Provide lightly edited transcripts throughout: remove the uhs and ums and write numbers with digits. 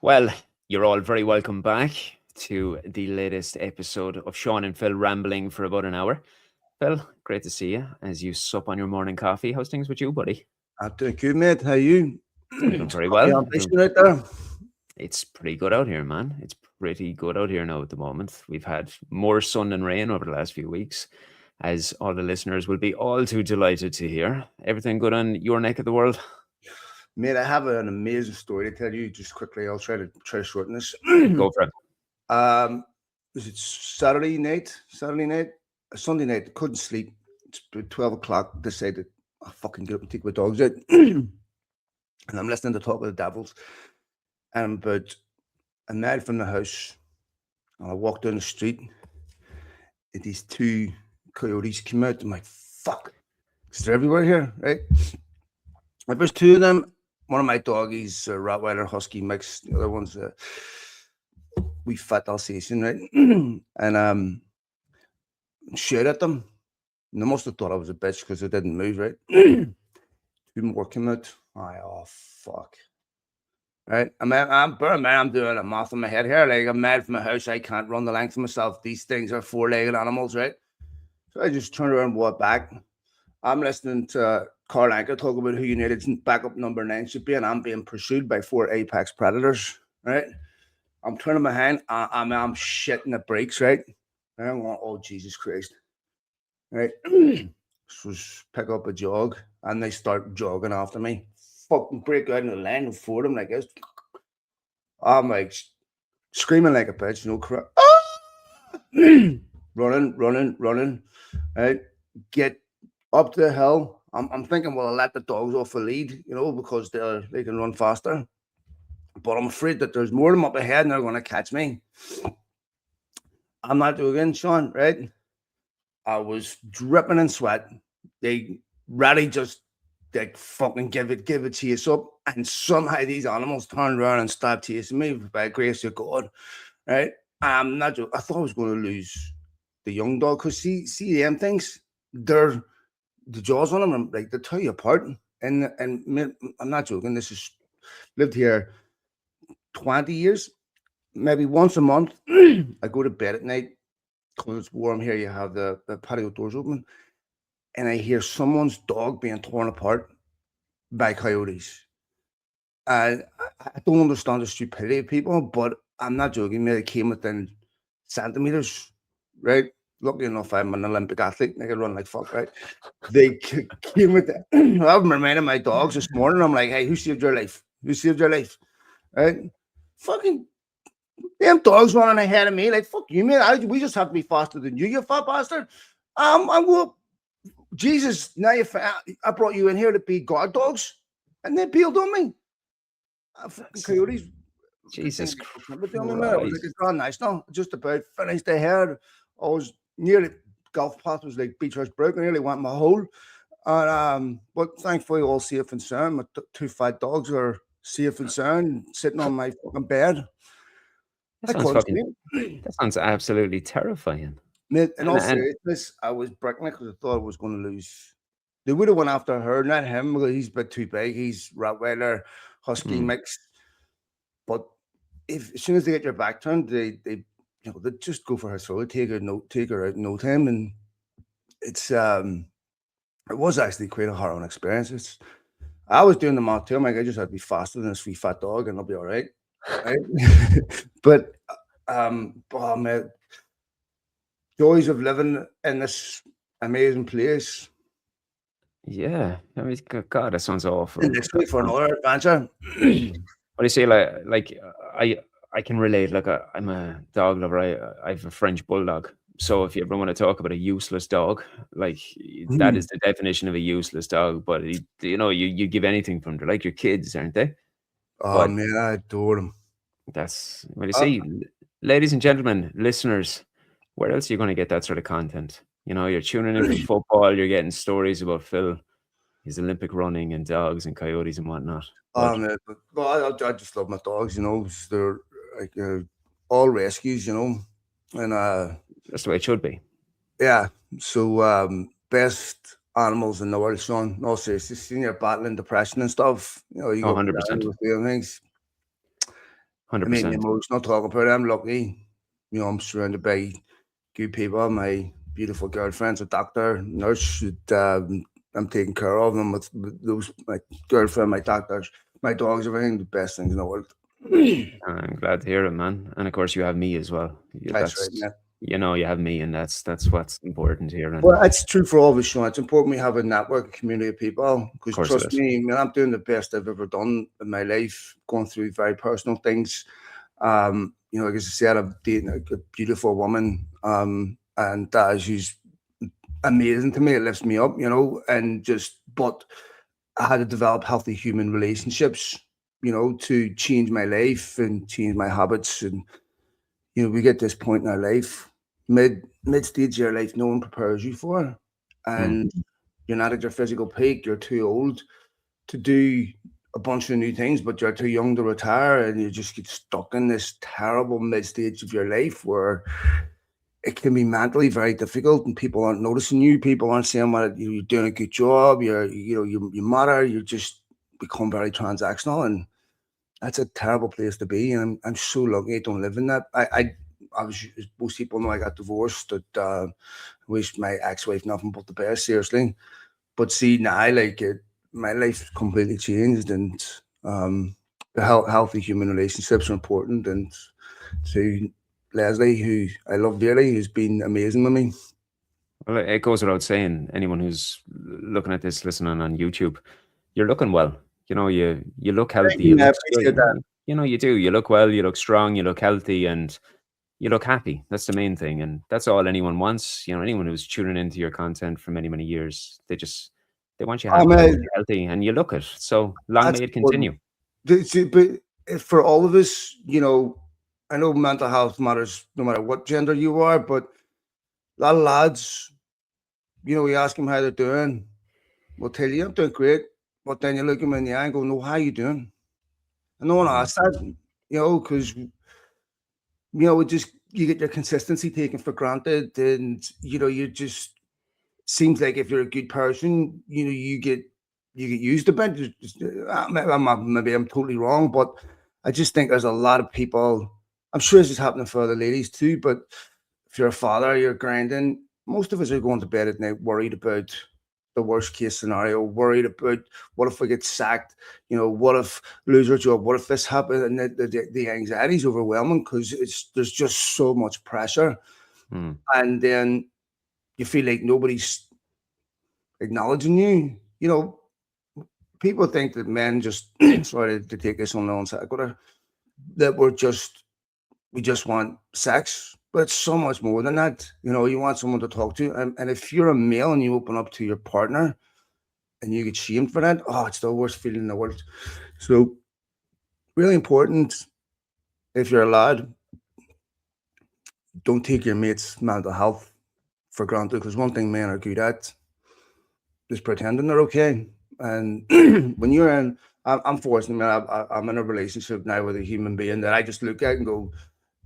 Well, you're all very welcome back to the latest episode of Shaun and Phil rambling for about an hour. Phil, great to see you as you sup on your morning coffee. How's things with you, buddy? I'm doing good, mate. How you? I'm doing It's very coffee well. ambition right there. It's pretty good out here, man. It's pretty good out here now at the moment. We've had more sun than rain over the last few weeks, as all the listeners will be all too delighted to hear. Everything good on your neck of the world? Mate, I have an amazing story to tell you just quickly. I'll try to shorten this. Go for it. Was it Saturday night? Sunday night, couldn't sleep. It's about 12 o'clock. Decided I'll fucking get up and take my dogs out. And I'm listening to Talk of the Devils. And I'm about a mile from the house. And I walk down the street. And these two coyotes came out. I'm like, fuck. They're everywhere here, right? If there's two of them, one of my doggies, a Rottweiler Husky mix. The other one's a wee fat Alsatian, right? And shoot at them. And they must have thought I was a bitch because I didn't move, right? Two more came out. Oh, fuck. Right? I'm doing a math in my head here. Like, I'm mad from my house. I can't run the length of myself. These things are four-legged animals, right? So I just turned around and walked back. I'm listening to Carl Anka talk about who United's backup number 9 should be, and I'm being pursued by 4 apex predators, right? I'm turning my hand. I'm shitting the brakes, right? And I'm going, oh, Jesus Christ. Right? So pick up a jog, and they start jogging after me. Fucking break out in the lane and for them like this. I'm like screaming like a bitch, crap. running. Right? Get up the hill. I'm thinking, well, I'll let the dogs off the lead, because they can run faster. But I'm afraid that there's more of them up ahead and they're going to catch me. I'm not doing, Shaun, right? I was dripping in sweat. They ready just like fucking give it chase up. And somehow these animals turned around and stopped chasing me by grace of God, right? I'm not joking. I thought I was going to lose the young dog because see them things, the jaws on them, like they tear you apart. And I'm not joking. This is lived here 20 years. Maybe once a month, I go to bed at night because it's warm here. You have the patio doors open, and I hear someone's dog being torn apart by coyotes. And I don't understand the stupidity of people, but I'm not joking. They came within centimeters, right? Lucky enough, I'm an Olympic athlete. I can run like fuck, right? They came with that. I've reminded my dogs this morning. I'm like, hey, who saved your life? Who saved your life? Right? Fucking them dogs running ahead of me. Like, fuck you, man. We just have to be faster than you fat bastard. I'm going, Jesus, now I brought you in here to be guard dogs. And they peeled on me. Fucking coyotes. Jesus Christ. It's gone nice now. Just about finished the hair. I was nearly, golf path was like Beachurst broke. I nearly went my hole. And but thankfully all safe and sound. My 2 fat dogs are safe and sound, sitting on my fucking bed. That sounds absolutely terrifying. Mate, in all seriousness, I was breaking it because I thought I was going to lose. They would have went after her, not him, because he's a bit too big. He's Rottweiler, Husky mix. But as soon as they get your back turned, they just go for her throat, take her out in no time, and it was actually quite a harrowing experience. I was doing the math too. I'm like, I just had to be faster than this wee fat dog, and I'll be all right. Right? But oh man, joys of living in this amazing place. Yeah, I mean, God, that sounds awful. And next week for another adventure. What do you say? Like I can relate. Like I'm a dog lover. I have a French bulldog. So if you ever want to talk about a useless dog, like that is the definition of a useless dog. But you give anything from them. They're like your kids, aren't they? Oh man, I adore them. That's what you see, ladies and gentlemen, listeners. Where else are you going to get that sort of content? You're tuning in for football. You're getting stories about Phil, his Olympic running and dogs and coyotes and whatnot. Man, I just love my dogs. They're like all rescues. And that's the way it should be. Yeah. So best animals in the world, Shaun. No, seriously, seeing you're battling depression and stuff. You go 100%. with things. I mean, 100%. emotional talking about it. I'm lucky, I'm surrounded by good people. My beautiful girlfriend's a doctor, nurse that I'm taking care of. And with those, my girlfriend, my doctors, my dogs, everything, the best things in the world. I'm glad to hear it, man. And of course, you have me as well. That's right, That's man. you have me, and that's what's important here. And Well, it's true for all of us, Sean. It's important we have a network, a community of people, of because course, it trust is. me, man, I'm doing the best I've ever done in my life, going through very personal things. Like as I said, I'm dating a beautiful woman, and she's amazing to me. It lifts me up, and but I had to develop healthy human relationships, to change my life and change my habits. And, we get this point in our life, mid stage of your life, no one prepares you for. Mm. And you're not at your physical peak, you're too old to do a bunch of new things, but you're too young to retire, and you just get stuck in this terrible mid stage of your life where it can be mentally very difficult, and people aren't noticing you. People aren't saying what you're doing a good job. You matter. You just become very transactional, and that's a terrible place to be. And I'm so lucky I don't live in that. I was, as most people know, I got divorced. That wish my ex-wife nothing but the best. Seriously, but see now, my life's completely changed, and the healthy human relationships are important. And to Leslie, who I love dearly, who's been amazing with me. Well, it goes without saying, anyone who's looking at this, listening on YouTube, you're looking well. You look Thank healthy. you, man. I appreciate that. You do. You look well. You look strong. You look healthy, and you look happy. That's the main thing, and that's all anyone wants. Anyone who's tuning into your content for many, many years, they want you happy. They want you healthy, and you look it. So long That's may it important. continue. But for all of us, I know mental health matters no matter what gender you are, but a lot of lads, you ask them how they're doing, will tell you, I'm doing great. But then you look them in the eye and go, no, how you doing? And no one Mm, asks that, because, it just, you get your consistency taken for granted. And, you just, seems like if you're a good person, you get used a bit. Maybe I'm totally wrong, but I just think there's a lot of people. I'm sure this is happening for other ladies too. But if you're a father, you're grinding. Most of us are going to bed at night worried about the worst case scenario, worried about what if we get sacked, what if lose our job, what if this happens, and the anxiety is overwhelming because there's just so much pressure, mm. and then you feel like nobody's acknowledging you. People think that men just sorry to take this on the non sequitur, that we just want sex, but it's so much more than that. You want someone to talk to, and if you're a male and you open up to your partner and you get shamed for that, oh, it's the worst feeling in the world. So really important, if you're a lad, don't take your mate's mental health for granted, because one thing men are good at is pretending they're okay. And when you're in, I'm fortunate, man. I'm in a relationship now with a human being that I just look at and go,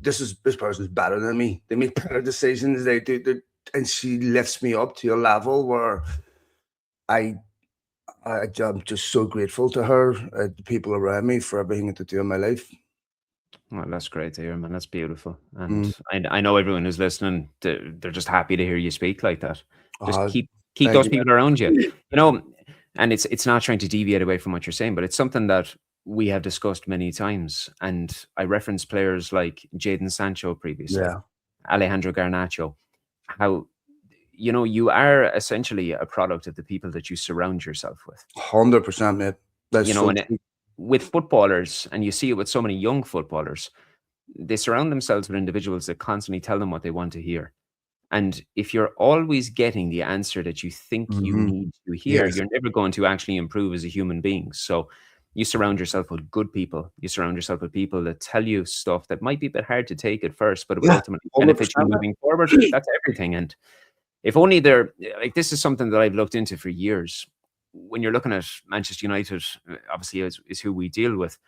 this person's better than me. They make better decisions. They do, and she lifts me up to a level where I, I'm just so grateful to her, the people around me, for everything that they do in my life. Well, that's great to hear, man. That's beautiful. And Mm. I know everyone who's listening, they're just happy to hear you speak like that. Just Uh, keep Thank those you, people around you. You know, and it's not trying to deviate away from what you're saying, but it's something that we have discussed many times. And I referenced players like Jadon Sancho previously, yeah, Alejandro Garnacho, how you are essentially a product of the people that you surround yourself with. 100%, mate. That's so And true. with footballers, and you see it with so many young footballers, they surround themselves with individuals that constantly tell them what they want to hear. And if you're always getting the answer that you think you Hmm. need to hear, Yes. you're never going to actually improve as a human being. So you surround yourself with good people. You surround yourself with people that tell you stuff that might be a bit hard to take at first, but it will Yeah, ultimately benefit you 100%. moving forward. That's everything. And if only they're like, this is something that I've looked into for years. When you're looking at Manchester United, obviously is who we deal with.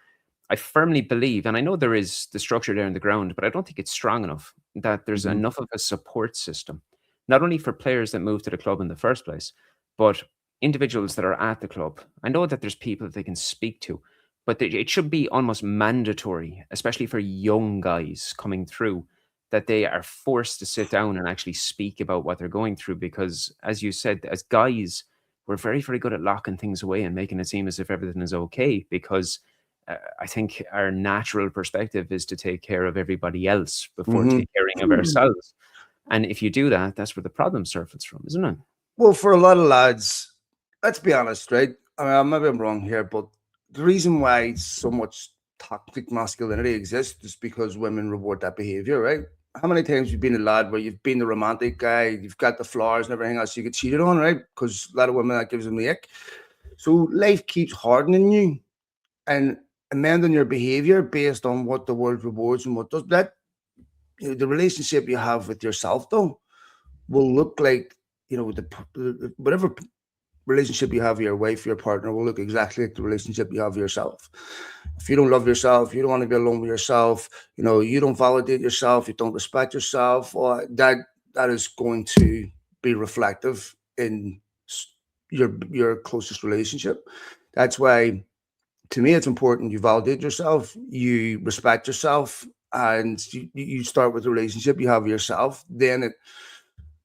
I firmly believe, and I know there is the structure there in the ground, but I don't think it's strong enough that there's Mhm. enough of a support system, not only for players that move to the club in the first place, but individuals that are at the club. I know that there's people that they can speak to, but it should be almost mandatory, especially for young guys coming through, that they are forced to sit down and actually speak about what they're going through. Because, as you said, as guys, we're very, very good at locking things away and making it seem as if everything is okay. Because I think our natural perspective is to take care of everybody else before Hmm. taking caring of ourselves. And if you do that, that's where the problem surfaces from, isn't it? Well, for a lot of lads, let's be honest, right? I mean, maybe I'm wrong here, but the reason why so much toxic masculinity exists is because women reward that behavior, right? How many times you've been a lad where you've been the romantic guy, you've got the flowers and everything else you get cheated on, right? Because a lot of women, that gives them the ick. So life keeps hardening you and amending your behavior based on what the world rewards and what does that. The relationship you have with yourself, though, will look like, whatever relationship you have with your wife, your partner, will look exactly like the relationship you have with yourself. If you don't love yourself, you don't want to be alone with yourself, you don't validate yourself, you don't respect yourself, or that is going to be reflective in your closest relationship. That's why, to me, it's important you validate yourself, you respect yourself, and you start with the relationship you have with yourself.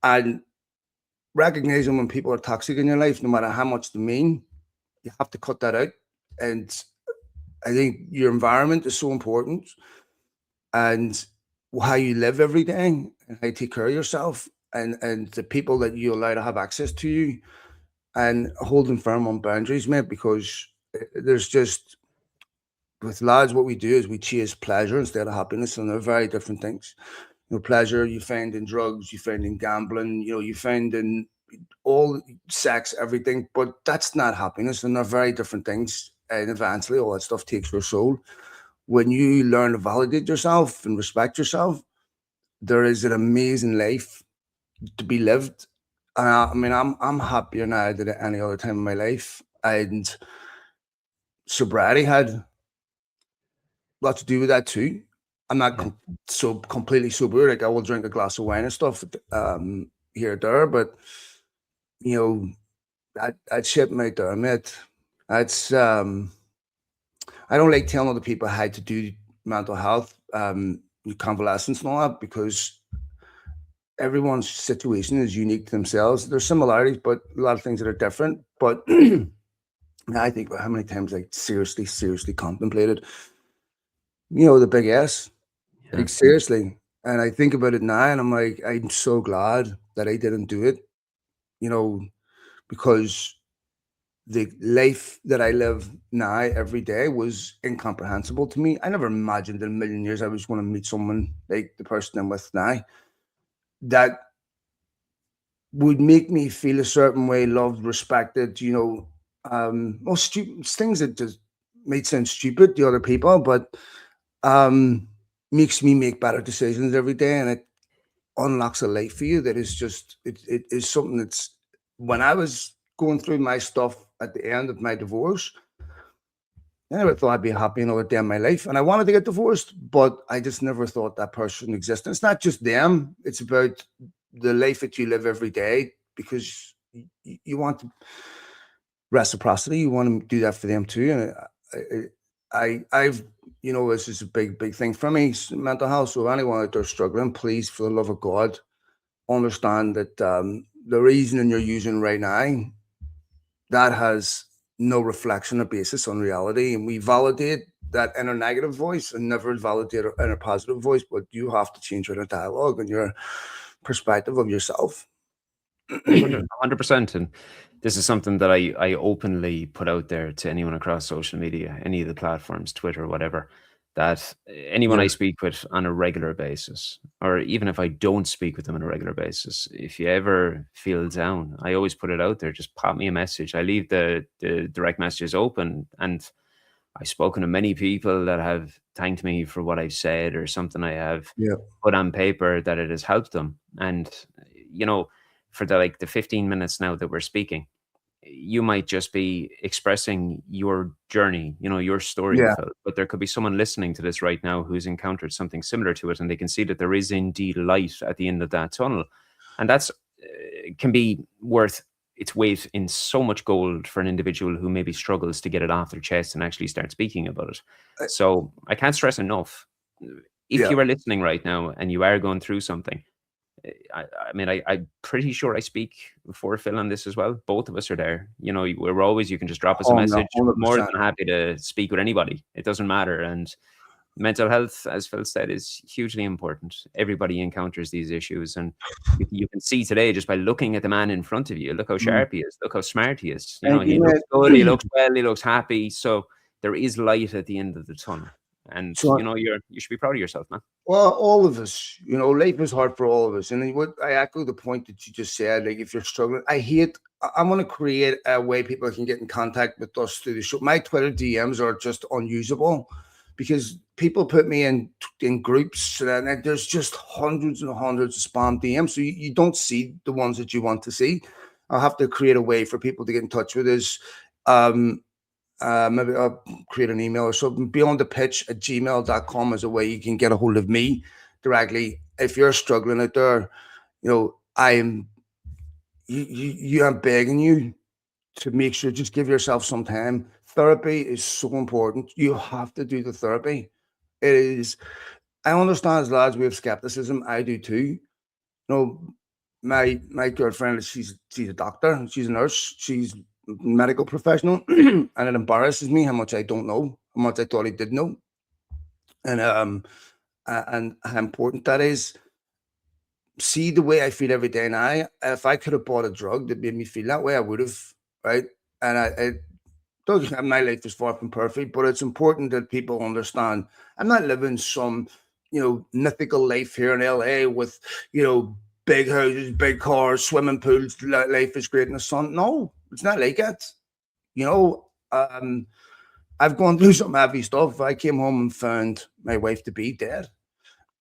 And recognizing when people are toxic in your life, no matter how much they mean, you have to cut that out. And I think your environment is so important, and how you live every day, and how you take care of yourself, and the people that you allow to have access to you, and holding firm on boundaries, mate, because there's just, with lads, what we do is we chase pleasure instead of happiness, and they're very different things. Pleasure you find in drugs, you find in gambling, you find in all sex, everything, but that's not happiness, and they're very different things. And eventually, all that stuff takes your soul. When you learn to validate yourself and respect yourself, there is an amazing life to be lived. And I mean, I'm happier now than at any other time in my life, and sobriety had a lot to do with that too. I'm not Yeah. so completely sober. Like, I will drink a glass of wine and stuff here or there, but you know that shit right there, mate. That's I don't like telling other people how to do mental health, convalescence and all that, because everyone's situation is unique to themselves. There's similarities, but a lot of things that are different. But I think about how many times I seriously, seriously contemplated, the big S. Yeah. Like, seriously. And I think about it now, and I'm like, I'm so glad that I didn't do it, you know, because the life that I live now every day was incomprehensible to me. I never imagined in a million years I was going to meet someone like the person I'm with now that would make me feel a certain way, loved, respected, well, stupid things that just might sound stupid to other people, but um, makes me make better decisions every day, and it unlocks a life for you that is just, it is something that's, when I was going through my stuff at the end of my divorce, I never thought I'd be happy another day in my life. And I wanted to get divorced, but I just never thought that person existed. It's not just them, it's about the life that you live every day, because you want reciprocity. You want to do that for them too. And I've, this is a big, big thing for me, mental health. So anyone out there struggling, please, for the love of God, understand that the reasoning you're using right now, that has no reflection or basis on reality. And we validate that inner negative voice and never validate our inner positive voice. But you have to change your dialogue and your perspective of yourself. 100%. And this is something that I openly put out there to anyone across social media, any of the platforms, Twitter, whatever, that anyone I Yeah. speak with on a regular basis, or even if I don't speak with them on a regular basis, if you ever feel down, I always put it out there. Just pop me a message. I leave the direct messages open, and I've spoken to many people that have thanked me for what I've said or something I have Yeah. put on paper, that it has helped them. And you know, for the 15 minutes now that we're speaking, you might just be expressing your journey, your story, Yeah. Phil, but there could be someone listening to this right now who's encountered something similar to it, and they can see that there is indeed light at the end of that tunnel. And that's can be worth its weight in so much gold for an individual who maybe struggles to get it off their chest and actually start speaking about it. Uh, So I can't stress enough. If yeah. you are listening right now and you are going through something, I mean, I'm pretty sure I speak for Phil on this as well. Both of us are there. We're always, you can just drop us a message. More 100%. than happy to speak with anybody. It doesn't matter. And mental health, as Phil said, is hugely important. Everybody encounters these issues. And you can see today just by looking at the man in front of you, look how Mm. sharp he is, look how smart he is. Thank you, He looks good, he man. looks well, he looks happy. So there is light at the end of the tunnel. And, So, you should be proud of yourself, man. well, all of us, life is hard for all of us. And what I echo the point that you just said, like if you're struggling, I want to create a way people can get in contact with us through the show. My Twitter DMs are just unusable because people put me in groups and there's just hundreds and hundreds of spam DMs. So you don't see the ones that you want to see. I'll have to create a way for people to get in touch with us. Um, Maybe I'll create an email or something. Beyondthepitch@gmail.com is a way you can get a hold of me directly. If you're struggling out there, I'm I'm begging you to make sure just give yourself some time. Therapy is so important. You have to do the therapy. It is. I understand as lads we have skepticism. I do too. My girlfriend, she's a doctor, she's a nurse, she's a medical professional, and it embarrasses me how much I don't know, how much I thought I did know, and how important that is. See the way I feel every day now. If I could have bought a drug that made me feel that way, I would have, right? And I don't, my life is far from perfect, but it's important that people understand I'm not living some, mythical life here in LA with, big houses, big cars, swimming pools. Life is great in the sun. No, it's not like that. You know, um, I've gone through some heavy stuff. I came home and found my wife to be dead,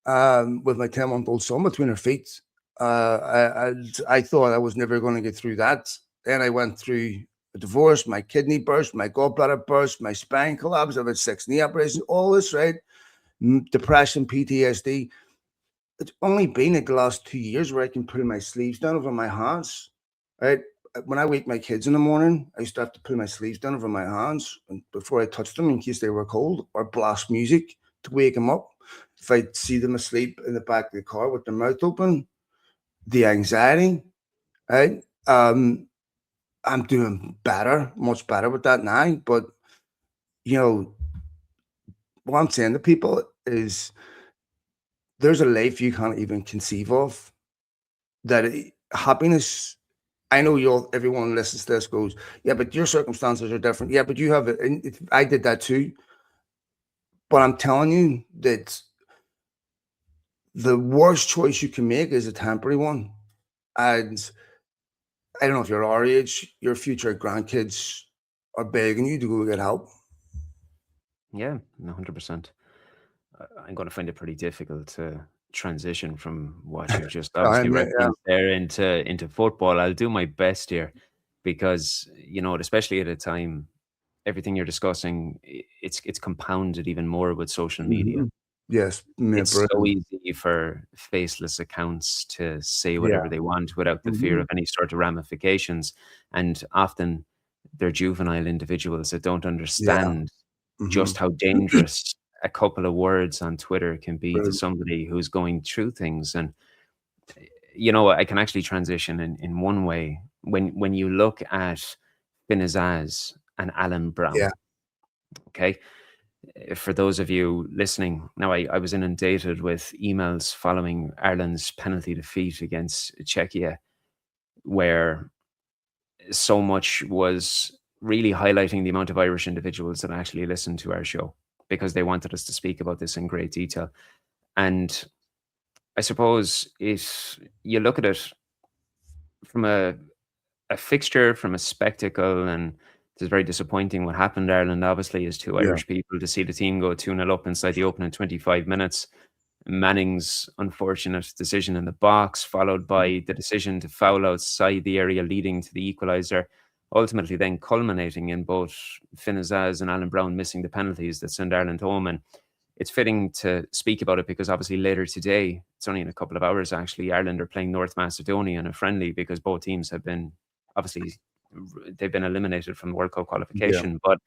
with my 10-month-old son between her feet. I thought I was never going to get through that. Then I went through a divorce, my kidney burst, my gallbladder burst, my spine collapsed. I've had 6 knee operations, all this, right? Depression, PTSD. It's only been like the last 2 years where I can pull my sleeves down over my hands, right? When I wake my kids in the morning, I used to have to pull my sleeves down over my hands before I touched them in case they were cold, or blast music to wake them up. If I see them asleep in the back of the car with their mouth open, the anxiety, right? I'm doing better, much better with that now. But you know, what I'm saying to people is there's a life you can't even conceive of. Happiness. I know everyone listens to this goes, yeah, but your circumstances are different. Yeah, but you have it. And I did that too. But I'm telling you that the worst choice you can make is a temporary one. And I don't know if you're our age, your future grandkids are begging you to go get help. Yeah, 100%. I'm going to find it pretty difficult to transition from what you've just obviously Yeah, referenced there into football. I'll do my best here because especially at a time, everything you're discussing, it's compounded even more with social media. mhm. Yes, yeah, It's so brilliant. easy for faceless accounts to say Yeah, whatever they want without the fear mhm, of any sort of ramifications. And often they're juvenile individuals that don't yeah, understand mhm, just how dangerous a couple of words on Twitter can be to brilliant. somebody who's going through things. And I can actually transition in one way. When you look at Finazaz and Alan Yeah, Brown, okay? For those of you listening, now I was inundated with emails following Ireland's penalty defeat against Czechia, where so much was really highlighting the amount of Irish individuals that actually listened to our show because they wanted us to speak about this in great detail. And I suppose if you look at it from a fixture, from a spectacle, and it's very disappointing what happened to Ireland, obviously, as two yeah, Irish people to see the team go 2-0 up inside the opening 25 minutes. Manning's unfortunate decision in the box, followed by the decision to foul outside the area, leading to the equaliser, ultimately then culminating in both Finn Azaz and Alan Brown missing the penalties that send Ireland home. And it's fitting to speak about it because obviously later today, it's only in a couple of hours actually, Ireland are playing North Macedonia in a friendly because both teams have been obviously they've been eliminated from the World Cup Yeah. qualification. But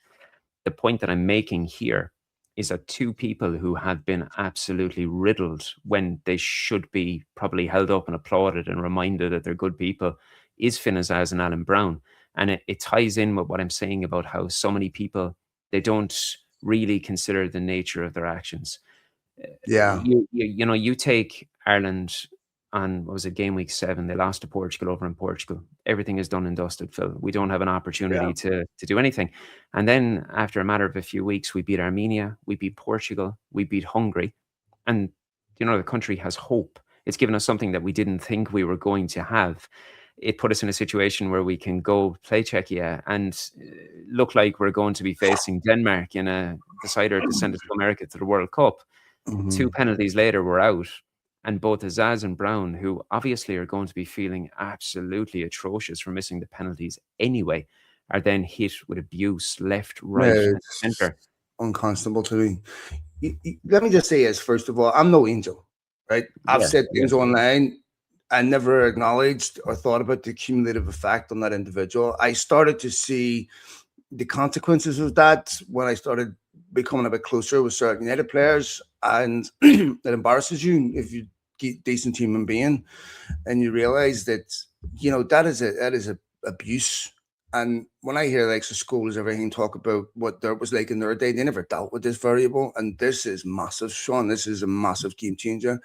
the point that I'm making here is that two people who have been absolutely riddled when they should be probably held up and applauded and reminded that they're good people is Finn Azaz and Alan Brown. And it ties in with what I'm saying about how so many people, they don't really consider the nature of their actions. Yeah. You take Ireland on, what was it, game week 7, they lost to Portugal over in Portugal. Everything is done and dusted, Phil. We don't have an Yeah. opportunity to do anything. And then after a matter of a few weeks, we beat Armenia, we beat Portugal, we beat Hungary. And the country has hope. It's given us something that we didn't think we were going to have. It put us in a situation where we can go play Czechia and look like we're going to be facing Denmark in a decider to send us to America to the World Cup. Two Mhm. penalties later, we're out. And both Azaz and Brown, who obviously are going to be feeling absolutely atrocious for missing the penalties anyway, are then hit with abuse left, right, Yeah, and it's centre. unconscionable to me. Let me just say this first of all, I'm no angel, right? I've Yeah, said yeah. things online I never acknowledged or thought about the cumulative effect on that individual. I started to see the consequences of that when I started becoming a bit closer with certain United players, and it embarrasses you if you decent human being, and you realize that that is a abuse. And when I hear like the schools, everything talk about what there was like in their day, they never dealt with this variable, and this is massive, Shaun. This is a massive game changer.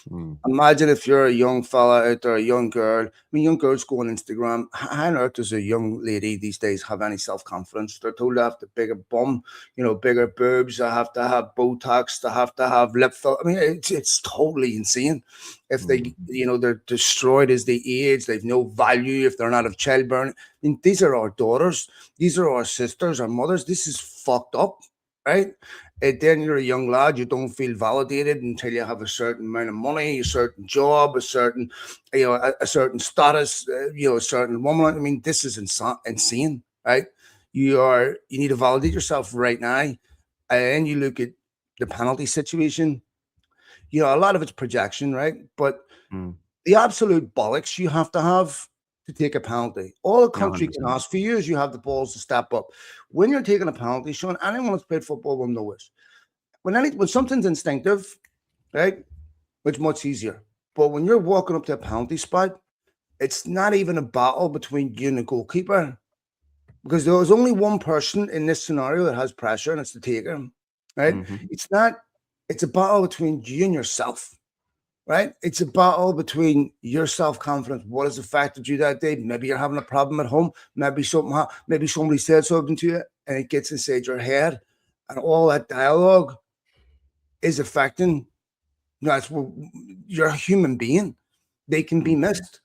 Mm, Imagine if you're a young fella out there, a young girl. I mean, young girls go on Instagram. How on earth does a young lady these days have any self confidence? They're told to have the bigger bum, bigger boobs. They have to have Botox. They have to have lip fill. I mean, it's totally insane. If mm, they're destroyed as they age, they've no value if they're not of childbearing. I mean, these are our daughters. These are our sisters, our mothers. This is fucked up, right? And then you're a young lad, you don't feel validated until you have a certain amount of money, a certain job, a certain, a certain status, a certain woman. I mean, this is insane, right? You need to validate yourself right now. And then you look at the penalty situation. A lot of it's projection, right? But mm. the absolute bollocks you have to take a penalty. All a Yeah, country can 100%. ask for you is you have the balls to step up. When you're taking a penalty, Shaun, anyone that's played football will know this. When something's instinctive, right, it's much easier. But when you're walking up to a penalty spot, it's not even a battle between you and the goalkeeper, because there's only one person in this scenario that has pressure, and it's the taker, right? Hmm. It's not. It's a battle between you and yourself, right? It's a battle between your self confidence. What has affected you that day? Maybe you're having a problem at home. Maybe maybe somebody said something to you, and it gets inside your head, and all that dialogue is affecting. That's what you're a human being. They can be Hmm. missed,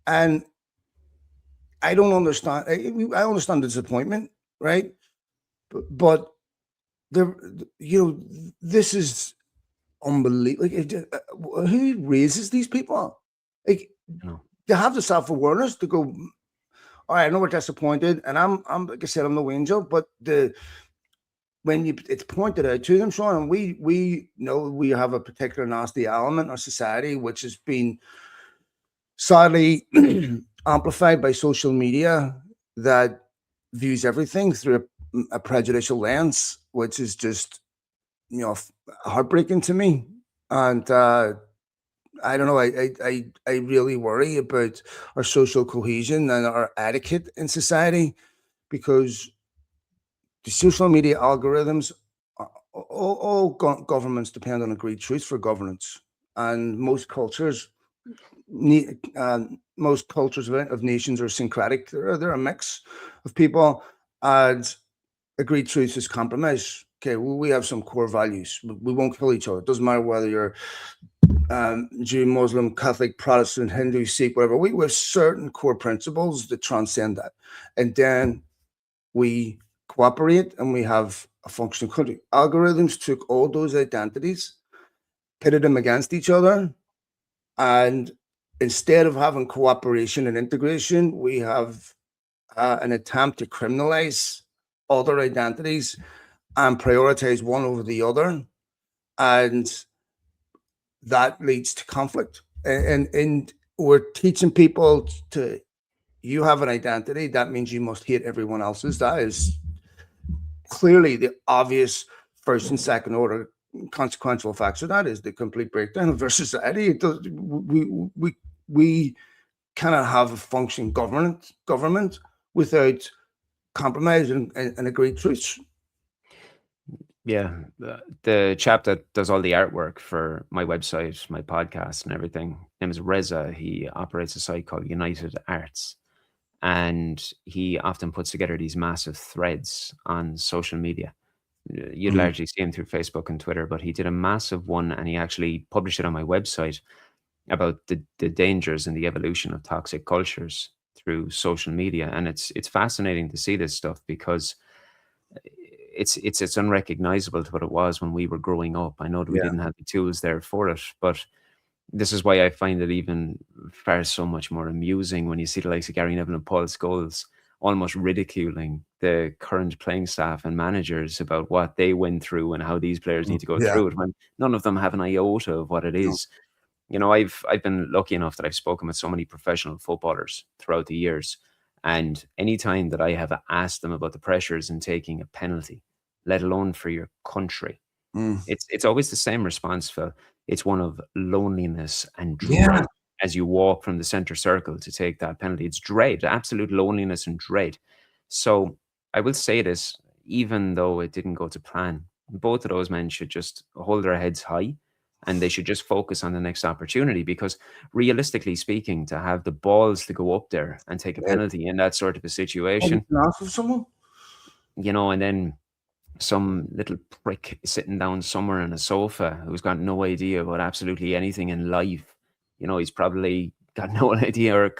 and I don't understand. I understand the disappointment, right? But there, this is unbelievable. Like, who raises these people? Like, You know. they have the self awareness to go. All right, I know we're disappointed, and I'm like I said, I'm no angel, but it's pointed out to them, Shaun, and we know we have a particular nasty element in our society, which has been sadly amplified by social media, that views everything through a prejudicial lens, which is just heartbreaking to me. And I don't know. I really worry about our social cohesion and our etiquette in society, because the social media algorithms, all governments depend on agreed truth for governance, and most cultures of nations are syncretic. They're a mix of people, and agreed truth is compromise. Okay, we have some core values. We won't kill each other. It doesn't matter whether you're Jew, Muslim, Catholic, Protestant, Hindu, Sikh, whatever. We have certain core principles that transcend that, and then we cooperate and we have a functional country. Algorithms took all those identities, pitted them against each other, and instead of having cooperation and integration, we have an attempt to criminalize other identities and prioritize one over the other. And that leads to conflict. And we're teaching people to You have an identity. That means you must hate everyone else's. That is clearly the obvious first and second order consequential effects of that is the complete breakdown of our society. We cannot have a functioning government without compromise and agreed truths. Yeah, the chap that does all the artwork for my website, my podcast, and everything, his name is Reza. He operates a site called United Arts, and he often puts together these massive threads on social media. You'd Mm. largely see him through Facebook and Twitter, but he did a massive one, and he actually published it on my website about the dangers and the evolution of toxic cultures through social media. And it's fascinating to see this stuff because it's unrecognizable to what it was when we were growing up. I know that we Yeah. didn't have the tools there for it, but this is why I find it even far so much more amusing when you see the likes of Gary Neville and Paul Scholes almost ridiculing the current playing staff and managers about what they went through and how these players need to go Yeah. through it when none of them have an iota of what it No. is. You know, I've been lucky enough that I've spoken with so many professional footballers throughout the years, and any time that I have asked them about the pressures in taking a penalty, let alone for your country, Mm. it's always the same response, Phil. It's one of loneliness and Yeah. dread as you walk from the center circle to take that penalty. It's dread, absolute loneliness and dread. So I will say this, even though it didn't go to plan, both of those men should just hold their heads high and they should just focus on the next opportunity because realistically speaking, to have the balls to go up there and take a Yeah. penalty in that sort of a Have you situation, been asked of someone? and then some little prick sitting down somewhere on a sofa who's got no idea about absolutely anything in life. He's probably got no idea or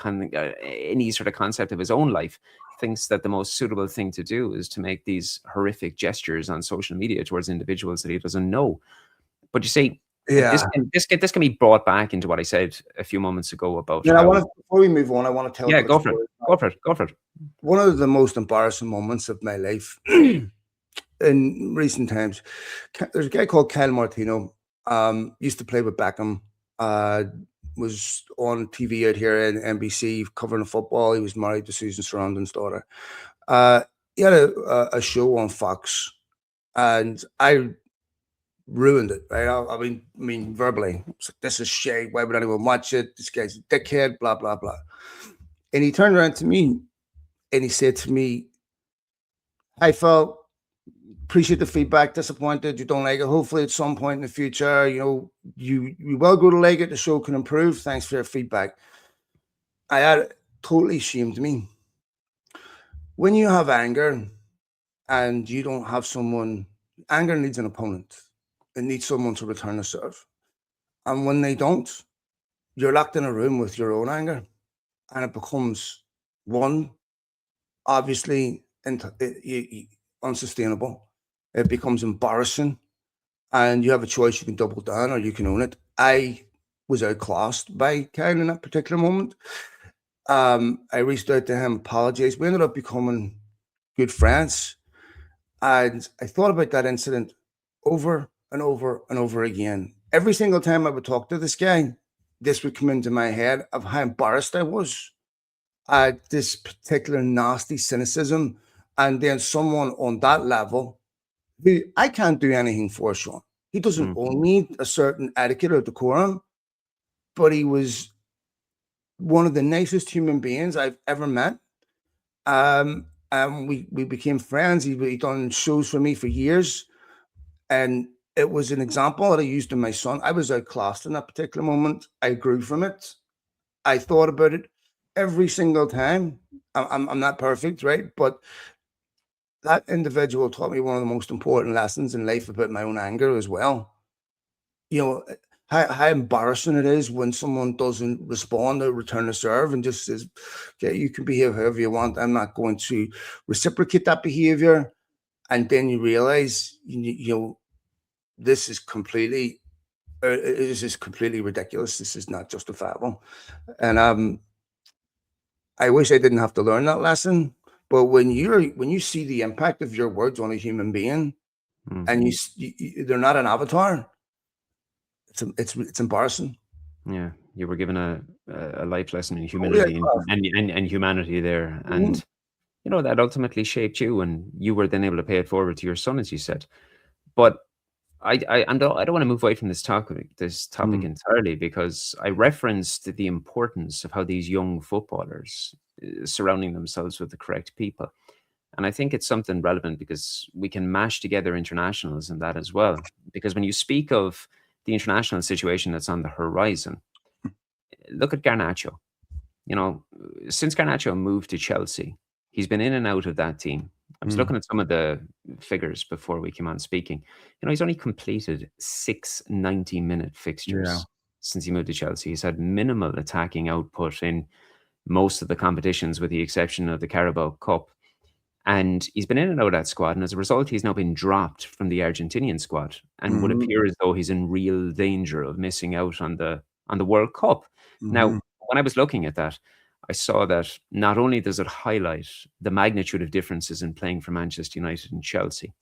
any sort of concept of his own life. Thinks that the most suitable thing to do is to make these horrific gestures on social media towards individuals that he doesn't know. But you see, Yeah. this can be brought back into what I said a few moments ago about Then I want how. to before we move on, I want to tell a Yeah, quick go for it, story. go for it, go for it. One of the most embarrassing moments of my life in recent times. There's a guy called Kyle Martino. Used to play with Beckham. Uh, was on TV out here in NBC covering the football. He was married to Susan Sarandon's daughter. Uh, he had a show on Fox, and I ruined it. Right? I mean, verbally. It's like, this is shit. Why would anyone watch it? This guy's a dickhead. Blah blah blah. And he turned around to me and he said to me, "I felt appreciate the feedback. Disappointed you don't like it. Hopefully, at some point in the future, you will go to like it. The show can improve. Thanks for your feedback." I had totally shamed me. When you have anger and you don't have someone, anger needs an opponent. It needs someone to return a serve. And when they don't, you're locked in a room with your own anger, and it becomes one obviously unsustainable. It becomes embarrassing, and you have a choice. You can double down or you can own it. I was outclassed by Kyle in that particular moment. I reached out to him, apologized. We ended up becoming good friends. And I thought about that incident over and over and over again. Every single time I would talk to this guy, this would come into my head of how embarrassed I was at this particular nasty cynicism. And then someone on that level who I can't do anything for, Shaun. He doesn't Mm, owe me a certain etiquette or decorum, but he was one of the nicest human beings I've ever met. And we became friends. He done shows for me for years, and it was an example that I used in my son. I was outclassed in that particular moment. I grew from it. I thought about it every single time. I'm not perfect, right? But that individual taught me one of the most important lessons in life about my own anger as well. You know, how embarrassing it is when someone doesn't respond or return a serve and just says, "Okay, you can behave however you want. I'm not going to reciprocate that behavior." And then you realize, this is completely ridiculous. This is not justifiable. And I wish I didn't have to learn that lesson. But when you see the impact of your words on a human being, mm, and they're not an avatar, it's embarrassing. yeah. You were given a life lesson in Oh yeah, humility and humanity there, mhm, and that ultimately shaped you, and you were then able to pay it forward to your son, as you said. But I don't want to move away from this topic mhm, entirely, because I referenced the importance of how these young footballers surrounding themselves with the correct people. And I think it's something relevant because we can mash together internationals and that as well. Because when you speak of the international situation that's on the horizon, look at Garnacho. You know, since Garnacho moved to Chelsea, he's been in and out of that team. I was mhm, looking at some of the figures before we came on speaking. He's only completed 6 90-minute yeah, fixtures since he moved to Chelsea. He's had minimal attacking output in most of the competitions, with the exception of the Carabao Cup. And he's been in and out of that squad, and as a result, he's now been dropped from the Argentinian squad and would mhm, appear as though he's in real danger of missing out on the World Cup. Now, mhm, when I was looking at that, I saw that not only does it highlight the magnitude of differences in playing for Manchester United and Chelsea,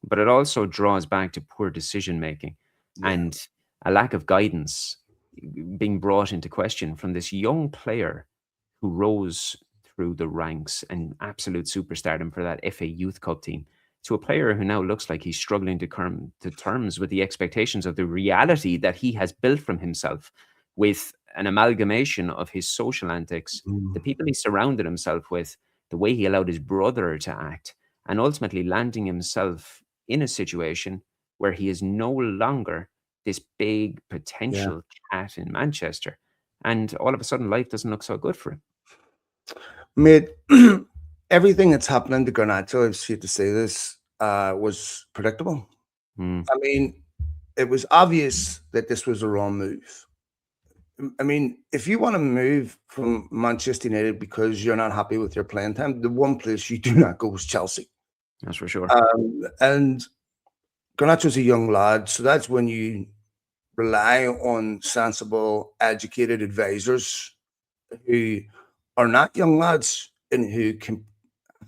but it also draws back to poor decision making yeah, and a lack of guidance being brought into question from this young player who rose through the ranks and absolute superstardom for that FA Youth Cup team, to a player who now looks like he's struggling to come to terms with the expectations of the reality that he has built from himself, with an amalgamation of his social antics, the mhm, people he surrounded himself with, the way he allowed his brother to act, and ultimately landing himself in a situation where he is no longer this big yeah. potential cat in Manchester. And all of a sudden, life doesn't look so good for him. Mate, everything that's happening to Garnacho, I hate to say this, was predictable. Mm, I mean, it was obvious that this was a wrong move. I mean, if you want to move from Manchester United because you're not happy with your playing time, the one place you do not go is Chelsea. that's for sure. And Garnacho's a young lad, so that's when you rely on sensible, educated advisors who are not young lads and who can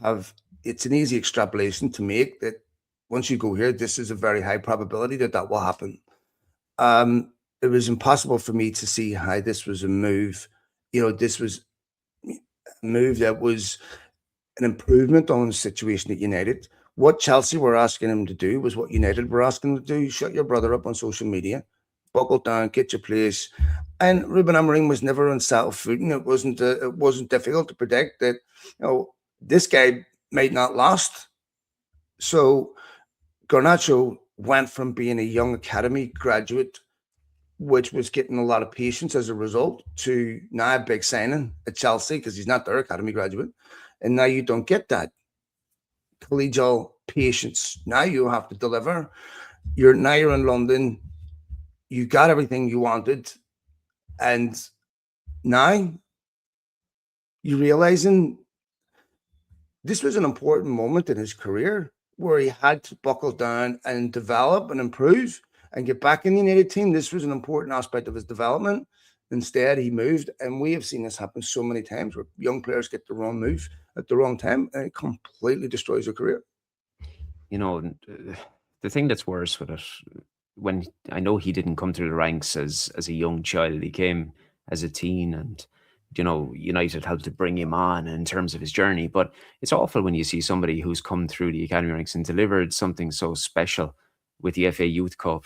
have it's an easy extrapolation to make that once you go here, this is a very high probability that that will happen. Um, it was impossible for me to see how this was a move. This was a move that was an improvement on the situation at United. What Chelsea were asking him to do was what United were asking him to do. Shut your brother up on social media, buckle down, get your place. And Ruben Amorim was never on settled footing. It wasn't difficult to predict that this guy might not last. So Garnacho went from being a young academy graduate, which was getting a lot of patience as a result, to now a big signing at Chelsea because he's not their academy graduate. And now you don't get that collegial patience. Now you have to deliver. You're in London. You got everything you wanted, and now you're realizing this was an important moment in his career where he had to buckle down and develop and improve and get back in the United team. This was an important aspect of his development. Instead, he moved, and we have seen this happen so many times where young players get the wrong move at the wrong time, and it completely destroys their career. The thing that's worse with it, when I know he didn't come through the ranks as a young child, he came as a teen, and United helped to bring him on in terms of his journey. But it's awful when you see somebody who's come through the academy ranks and delivered something so special with the FA Youth Cup.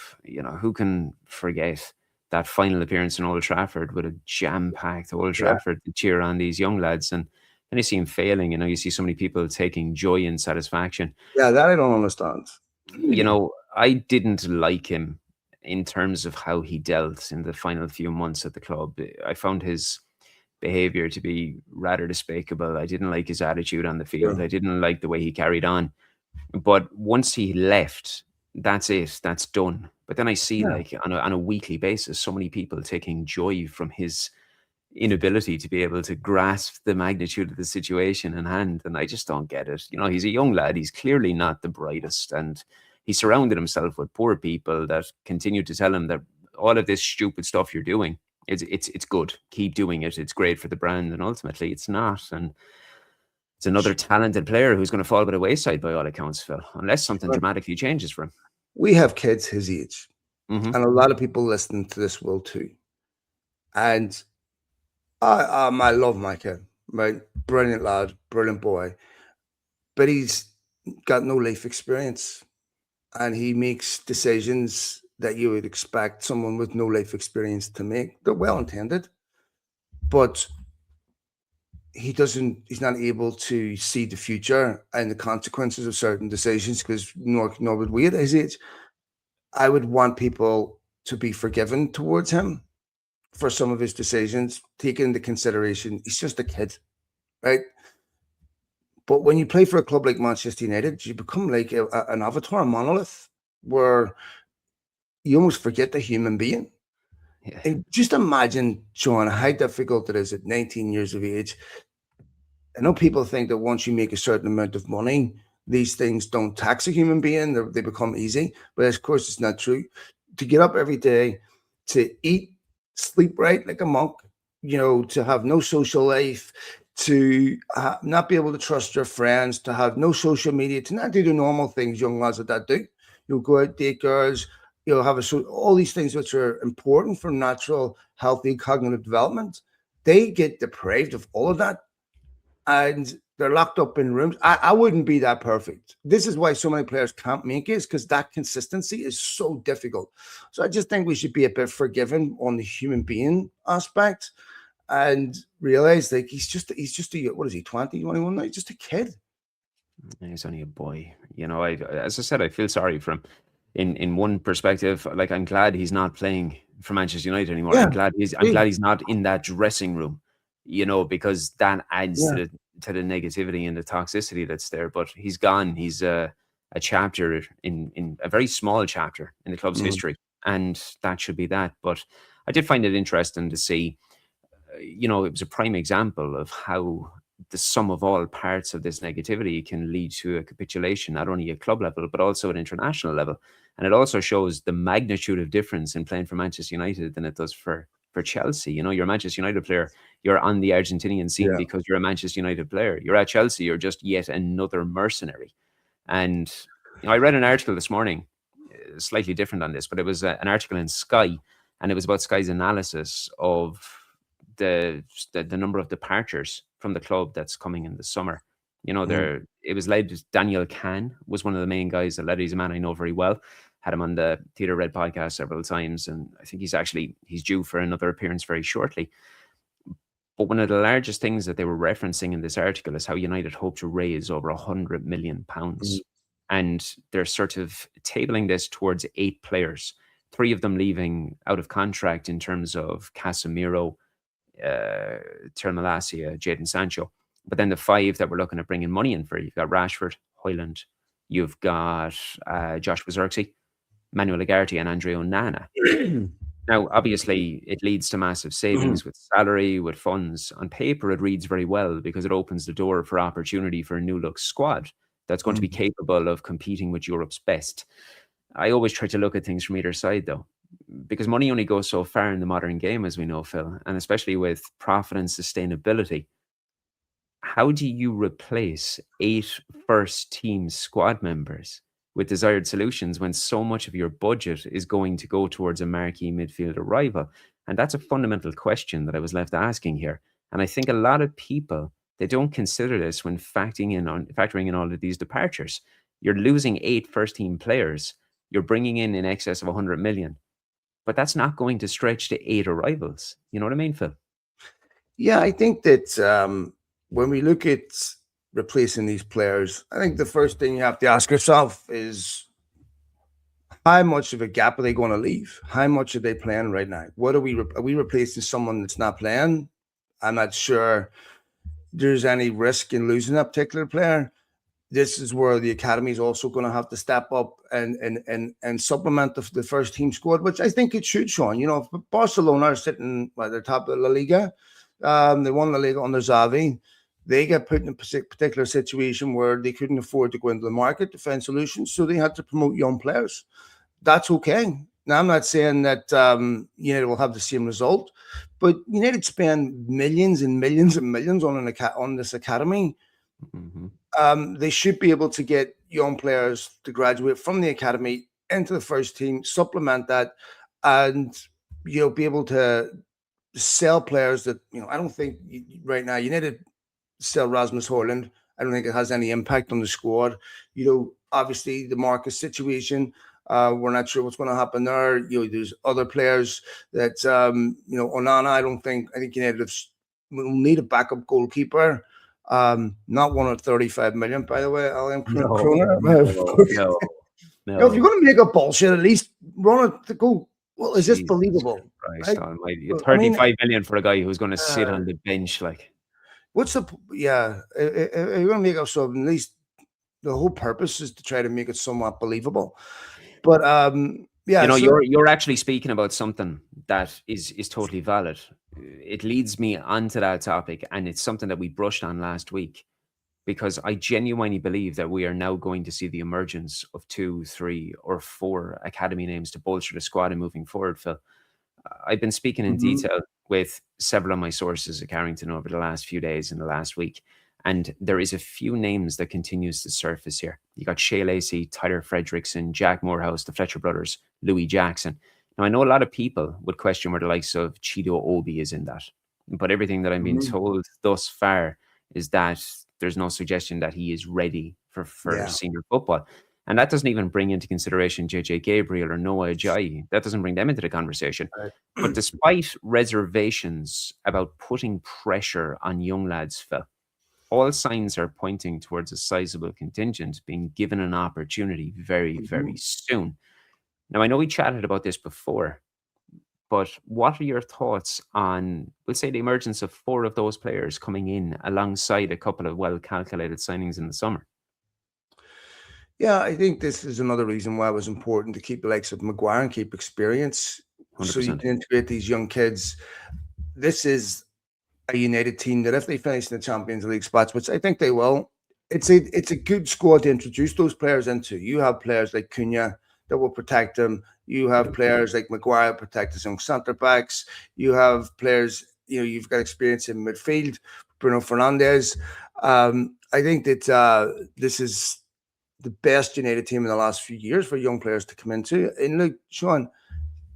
Who can forget that final appearance in Old Trafford with a jam-packed Old Yeah, Trafford to cheer on these young lads, and then you see him failing. You see so many people taking joy and satisfaction. yeah, that I don't understand. I didn't like him in terms of how he dealt in the final few months at the club. I found his behavior to be rather despicable. I didn't like his attitude on the field. Yeah, I didn't like the way he carried on. But once he left, that's it. That's done. But then I see, yeah. like, on a weekly basis, so many people taking joy from his inability to be able to grasp the magnitude of the situation in hand. And I just don't get it. He's a young lad. He's clearly not the brightest. And he surrounded himself with poor people that continue to tell him that all of this stupid stuff you're doing, it's good. Keep doing it. It's great for the brand. And ultimately it's not. And it's another talented player who's going to fall by the wayside by all accounts, Phil, unless something Sure. dramatically changes for him. We have kids his age, Hmm. and a lot of people listening to this will too. And I love my kid, right? Brilliant lad, brilliant boy, but he's got no life experience, and he makes decisions that you would expect someone with no life experience to make. They're well intended, but he's not able to see the future and the consequences of certain decisions because nor would we at his age. I would want people to be forgiven towards him for some of his decisions, taking into consideration he's just a kid, right? But when you play for a club like Manchester United, you become like an avatar, a monolith, where you almost forget the human being. Yeah. And just imagine, Shaun, how difficult it is at 19 years of age. I know people think that once you make a certain amount of money, these things don't tax a human being, they become easy. But of course, it's not true. To get up every day, to eat, sleep right like a monk, to have no social life, to not be able to trust your friends, to have no social media, to not do the normal things young lads like that do. You'll go out, date girls, have all these things which are important for natural, healthy cognitive development. They get deprived of all of that, and they're locked up in rooms. I wouldn't be that perfect. This is why so many players can't make it, because that consistency is so difficult. So I just think we should be a bit forgiving on the human being aspect and realize like he's just a, what is he, 20, 21 now? He's just a kid. He's only a boy. As I said, I feel sorry for him. In one perspective, like I'm glad he's not playing for Manchester United anymore. Yeah, I'm agreed. glad he's not in that dressing room, because that adds Yeah. to the negativity and the toxicity that's there. But he's gone. He's a chapter in a very small chapter in the club's Mhm. history, and that should be that. But I did find it interesting to see, it was a prime example of how the sum of all parts of this negativity can lead to a capitulation, not only at club level, but also at international level. And it also shows the magnitude of difference in playing for Manchester United than it does for Chelsea. You're a Manchester United player, you're on the Argentinian scene Yeah. because you're a Manchester United player. You're at Chelsea, you're just yet another mercenary. And I read an article this morning, slightly different on this, but it was an article in Sky, and it was about Sky's analysis of the number of departures from the club that's coming in the summer. Mhm. It was led. Daniel Kahn was one of the main guys that led. He's a man I know very well. Had him on the Theatre Red podcast several times, and I think he's due for another appearance very shortly. But one of the largest things that they were referencing in this article is how United hope to raise over £100 million, Mhm. and they're sort of tabling this towards 8 players. 3 of them leaving out of contract in terms of Casemiro, Malacia, Jadon Sancho. But then the 5 that we're looking at bringing money in for, you've got Rashford, Hoyland, you've got Josh Wazirksi, Manuel Ugarte, and Andre Onana. Now, obviously, it leads to massive savings with salary, with funds. On paper, it reads very well because it opens the door for opportunity for a new look squad that's going to be Mhm. capable of competing with Europe's best. I always try to look at things from either side, though, because money only goes so far in the modern game, as we know, Phil, and especially with profit and sustainability. How do you replace 8 first team squad members with desired solutions when so much of your budget is going to go towards a marquee midfielder rival? And that's a fundamental question that I was left asking here. And I think a lot of people, they don't consider this when factoring in all of these departures. You're losing 8 first team players. You're bringing in excess of 100 million, but that's not going to stretch to 8 arrivals. You know what I mean, Phil? Yeah, I think that when we look at replacing these players, I think the first thing you have to ask yourself is how much of a gap are they going to leave? How much are they playing right now? What are we replacing someone that's not playing? I'm not sure there's any risk in losing that particular player. This is where the academy is also going to have to step up and supplement the first team squad, which I think it should, Shaun. If Barcelona are sitting at the top of La Liga, they won La Liga under Xavi. They get put in a particular situation where they couldn't afford to go into the market to find solutions, so they had to promote young players. That's okay. Now, I'm not saying that United will have the same result, but United spend millions and millions and millions on this academy. Hmm. They should be able to get young players to graduate from the academy into the first team, supplement that, and be able to sell players that I don't think right now United sell Rasmus Højlund. I don't think it has any impact on the squad. Obviously the market situation. We're not sure what's going to happen there. There's other players that Onana. I think United will need a backup goalkeeper. Not one at 35 million, by the way, Alan No, Kroner. no, no, If you're no. going to make up bullshit, at least run it to go. Well, is this Jesus believable? Christ Right? almighty. I mean, 35 million for a guy who's gonna sit uh, on the bench, like. what's the yeah? If you're going to make up something, at least the whole purpose is to try to make it somewhat believable. But You yeah. know, So you're actually speaking about something that is totally valid. It leads me onto that topic, and it's something that we brushed on last week, because I genuinely believe that we are now going to see the emergence of 2, 3, or 4 academy names to bolster the squad and moving forward, Phil. I've been speaking in mhm, detail with several of my sources at Carrington over the last few days and the last week, and there is a few names that continues to surface here. You got Shea Lacey, Tyler Fredrickson, Jack Morehouse, the Fletcher brothers, Louis Jackson. Now, I know a lot of people would question where the likes of Chido Obi is in that, but everything that I'm being mhm, told thus far is that there's no suggestion that he is ready for yeah. senior football. And that doesn't even bring into consideration JJ Gabriel or Noah Ajayi. That doesn't bring them into the conversation. But Right. despite reservations about putting pressure on young lads, Phil, all signs are pointing towards a sizable contingent being given an opportunity very, very Mhm. soon. Now, I know we chatted about this before, but what are your thoughts on, we'll say, the emergence of 4 of those players coming in alongside a couple of well calculated signings in the summer? Yeah, I think this is another reason why it was important to keep the likes of Maguire and keep experience, so you 100%. can integrate these young kids. This is a United team that if they finish in the Champions League spots, which I think they will, it's a good squad to introduce those players into. You have players like Cunha that will protect them. You have players like Maguire protect his young centre backs. You have players, you've got experience in midfield. Bruno Fernandes. I think that this is the best United team in the last few years for young players to come into. And look, Shaun,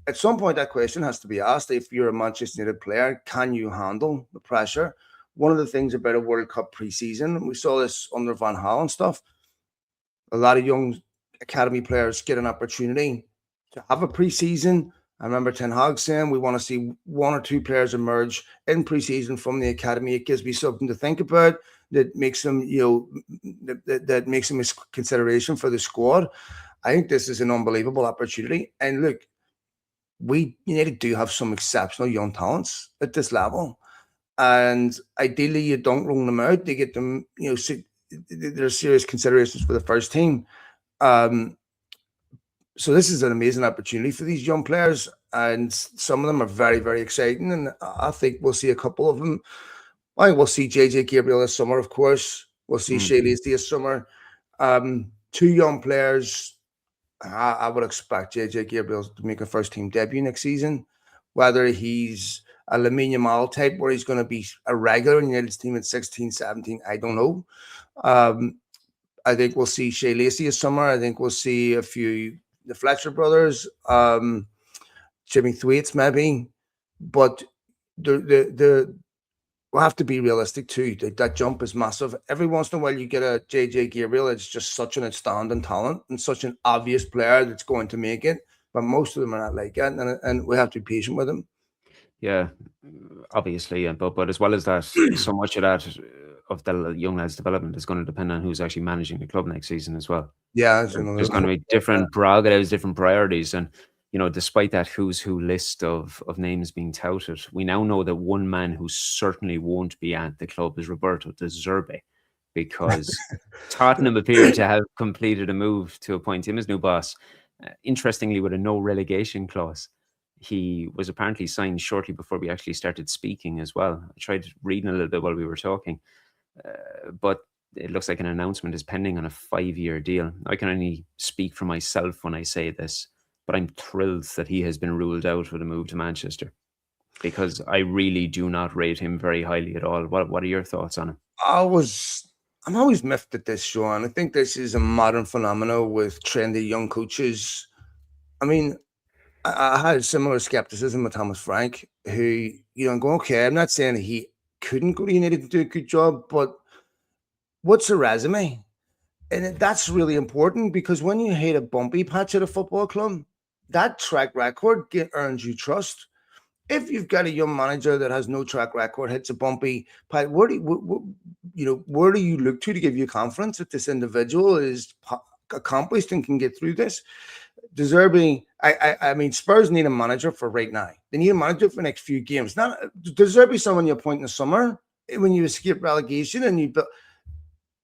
at some point that question has to be asked. If you're a Manchester United player, can you handle the pressure? One of the things about a World Cup preseason, we saw this under Van Gaal and stuff. A lot of young academy players get an opportunity to have a preseason. I remember Ten Hag saying we want to see 1 or 2 players emerge in preseason from the academy. It gives me something to think about. That makes them, that makes them a consideration for the squad. I think this is an unbelievable opportunity. And look, we United do have some exceptional young talents at this level, and ideally you don't rule them out. They get them, there's serious considerations for the first team. Um, so this is an amazing opportunity for these young players, and some of them are very, very exciting. And I think we'll see a couple of them. I think we'll see JJ Gabriel this summer, of course. We'll see Mm. Shea Lacey this summer. 2 young players. I would expect JJ Gabriel to make a first team debut next season. Whether he's a Lamine Yamal type where he's going to be a regular in the United team at 16, 17, I don't know. Um, I think we'll see Shea Lacey this summer. I think we'll see a few the Fletcher brothers, Jimmy Thwaites maybe, but the we'll have to be realistic too. That jump is massive. Every once in a while, you get a JJ Gabriel. It's just such an outstanding talent and such an obvious player that's going to make it. But most of them are not like that, and we have to be patient with them. Yeah, obviously, yeah, but as well as that, so much of that of the young lads' development is going to depend on who's actually managing the club next season as well. Yeah, that's There's going to be different prerogatives, different priorities, and despite that who's who list of names being touted, we now know that one man who certainly won't be at the club is Roberto De Zerbi, because Tottenham appear to have completed a move to appoint him as new boss. Interestingly, with a no relegation clause. He was apparently signed shortly before we actually started speaking as well. I tried reading a little bit while we were talking, but it looks like an announcement is pending on a 5-year deal. I can only speak for myself when I say this, but I'm thrilled that he has been ruled out with a move to Manchester, because I really do not rate him very highly at all. What are your thoughts on him? I'm always miffed at this, Sean. I think this is a modern phenomenon with trendy young coaches. I mean, I had similar skepticism with Thomas Frank. who, I'm going, okay, I'm not saying he couldn't go to United and do a good job, but what's the resume? And that's really important, because when you hit a bumpy patch at a football club, that track record earns you trust. If you've got a young manager that has no track record, hits a bumpy patch, where do you look to give you confidence that this individual is accomplished and can get through this? De Zerbi, I mean, Spurs need a manager for right now. They need a manager for the next few games. Not De Zerbi, someone you appoint in the summer when you escape relegation, and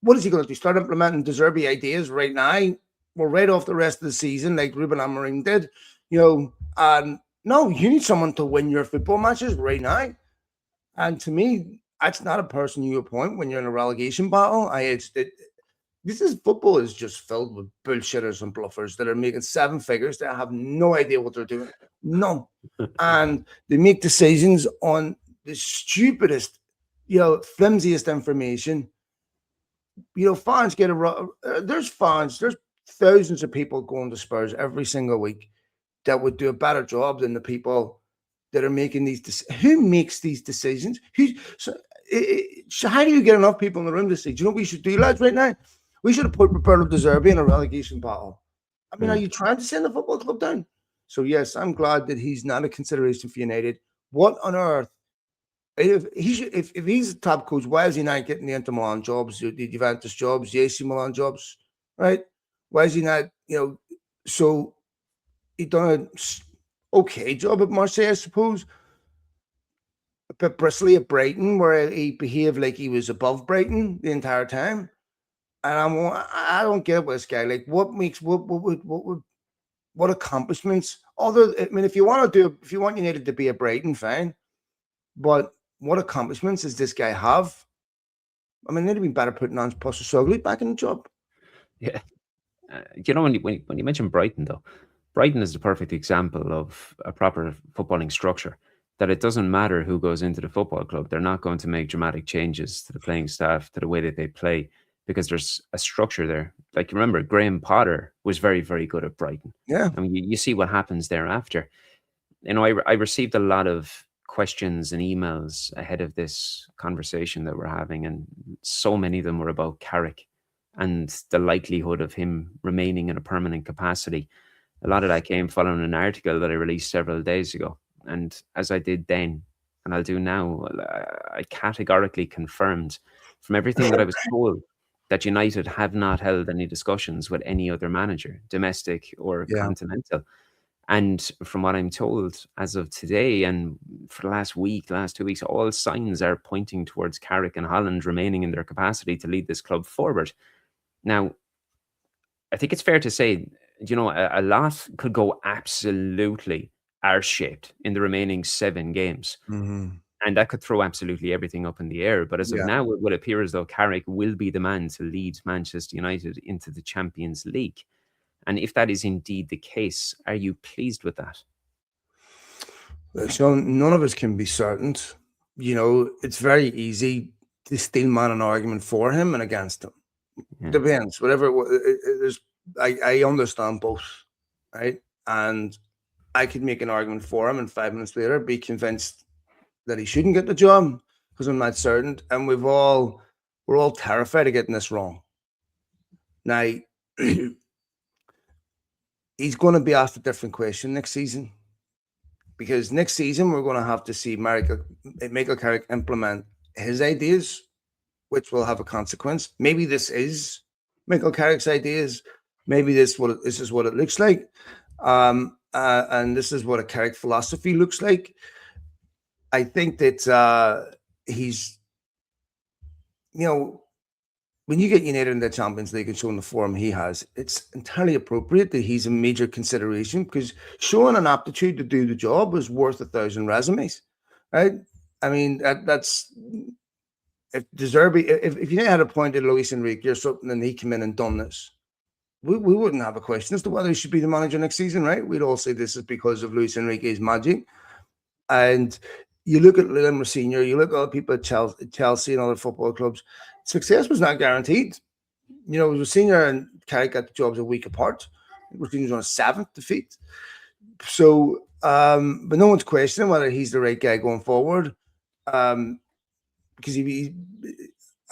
what is he going to do? Start implementing De Zerbi ideas right now? Well, right off the rest of the season, like Ruben Amorim did, and no, you need someone to win your football matches right now. And to me, that's not a person you appoint when you're in a relegation battle. Football is just filled with bullshitters and bluffers that are making seven figures that have no idea what they're doing. None. And they make decisions on the stupidest, flimsiest information. Fans get there's thousands of people going to Spurs every single week that would do a better job than the people that are making these. Who makes these decisions? How do you get enough people in the room to say, do you know what we should do, lads, right now? We should have put Roberto De Zerbi in a relegation battle. I mean, are you trying to send the football club down? So, yes, I'm glad that he's not a consideration for United. What on earth? If he's a top coach, why is he not getting the Inter Milan jobs, the Juventus jobs, the AC Milan jobs, right? Why is he not, so he done an okay job at Marseille, I suppose. A bit bristly at Brighton, where he behaved like he was above Brighton the entire time. And I don't get with this guy. Like, what accomplishments? If you want United to be a Brighton, fine. But what accomplishments does this guy have? I mean, they'd have been better putting on Postecoglou back in the job. Yeah. When you mention Brighton, though, Brighton is the perfect example of a proper footballing structure, that it doesn't matter who goes into the football club. They're not going to make dramatic changes to the playing staff, to the way that they play, because there's a structure there. Like, remember, Graham Potter was very, very good at Brighton. Yeah. I mean, you see what happens thereafter. I received a lot of questions and emails ahead of this conversation that we're having, and so many of them were about Carrick and the likelihood of him remaining in a permanent capacity. A lot of that came following an article that I released several days ago. And as I did then, and I'll do now, I categorically confirmed from everything that I was told that United have not held any discussions with any other manager, domestic or continental. And from what I'm told, as of today and for the last 2 weeks, all signs are pointing towards Carrick and Holland remaining in their capacity to lead this club forward. Now, I think it's fair to say, a lot could go absolutely arse-shaped in the remaining 7 games. Mm-hmm. And that could throw absolutely everything up in the air. But as of now, it would appear as though Carrick will be the man to lead Manchester United into the Champions League. And if that is indeed the case, are you pleased with that? So none of us can be certain. It's very easy to steelman an argument for him and against him. Yeah. Depends. Whatever it is, I understand both, right? And I could make an argument for him, and 5 minutes later be convinced that he shouldn't get the job because I'm not certain. And we're all terrified of getting this wrong. Now, he's going to be asked a different question next season, because next season we're going to have to see Michael Carrick implement his ideas, which will have a consequence. Maybe this is Michael Carrick's ideas. Maybe this is what it looks like, and this is what a Carrick philosophy looks like. I think that he's, when you get United in the Champions League and showing the form he has, it's entirely appropriate that he's a major consideration, because showing an aptitude to do the job is worth 1,000 resumes, right? I mean, that's if De Zerbi, if you had appointed Luis Enrique or something and he came in and done this, we wouldn't have a question as to whether he should be the manager next season, right? We'd all say this is because of Luis Enrique's magic. And you look at Limmer Senior, you look at other people at Chelsea and other football clubs, success was not guaranteed. Senior and Carrick got the jobs a week apart. Senior was on a 7th defeat. So But no one's questioning whether he's the right guy going forward. Because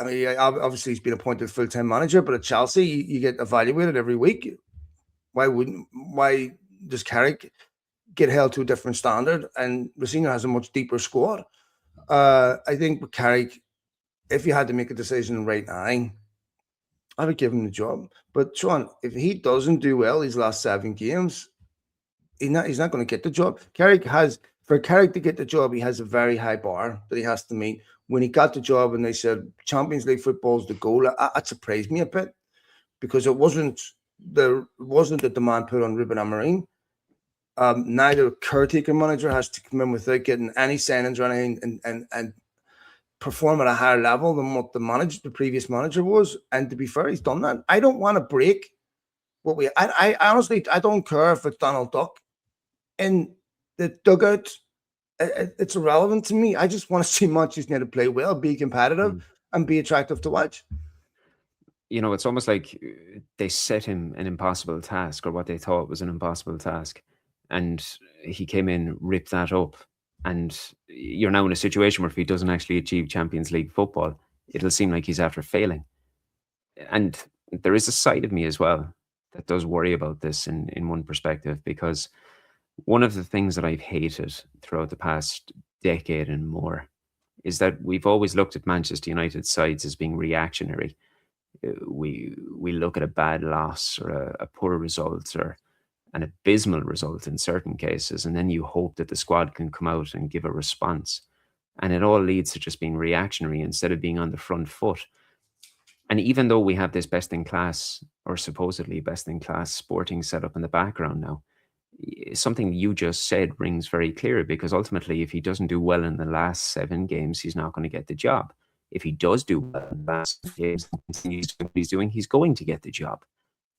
I mean, obviously he's been appointed full-time manager, but at Chelsea, you get evaluated every week. Why does Carrick get held to a different standard? And Rosina has a much deeper squad. I think with Carrick, if you had to make a decision right now, I would give him the job. But Shaun, if he doesn't do well these last 7 games, he's not going to get the job. For Carrick to get the job, he has a very high bar that he has to meet. When he got the job and they said Champions League football is the goal, that surprised me a bit because it wasn't the demand put on Ruben Amorim. Neither caretaker manager has to come in without getting any signings or anything and perform at a higher level than what the previous manager was. And to be fair, he's done that. I don't want to break what I honestly, I don't care if it's Donald Duck in the dugout. It's irrelevant to me. I just want to see Manchester to play well, be competitive, and be attractive to watch. You know, it's almost like they set him an impossible task, or what they thought was an impossible task, and he came in, ripped that up, and you're now in a situation where if he doesn't actually achieve Champions League football, it'll seem like he's after failing. And there is a side of me as well that does worry about this in one perspective, because one of the things that I've hated throughout the past decade and more is that we've always looked at Manchester United sides as being reactionary. We look at a bad loss or a poor result or an abysmal result in certain cases, and then you hope that the squad can come out and give a response. And it all leads to just being reactionary instead of being on the front foot. And even though we have this best in class, or supposedly best in class, sporting setup in the background now, something you just said rings very clear, because ultimately, if he doesn't do well in the last 7 games, he's not going to get the job. If he does do well in the last games and continues doing what he's doing, he's going to get the job.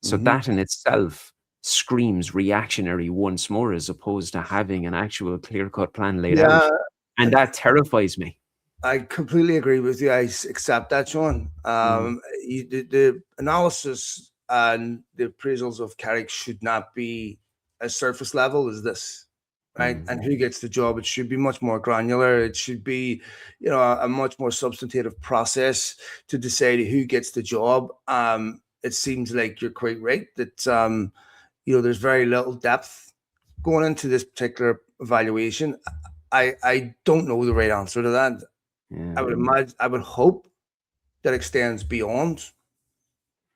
So that in itself screams reactionary once more, as opposed to having an actual clear-cut plan laid out. And that terrifies me. I completely agree with you. I accept that, Shaun. The analysis and the appraisals of Carrick should not be as surface level as this, right? And who gets the job? It should be much more granular. It should be, a much more substantive process to decide who gets the job. It seems like you're quite right that there's very little depth going into this particular evaluation. I don't know the right answer to that. I would imagine, I would hope that extends beyond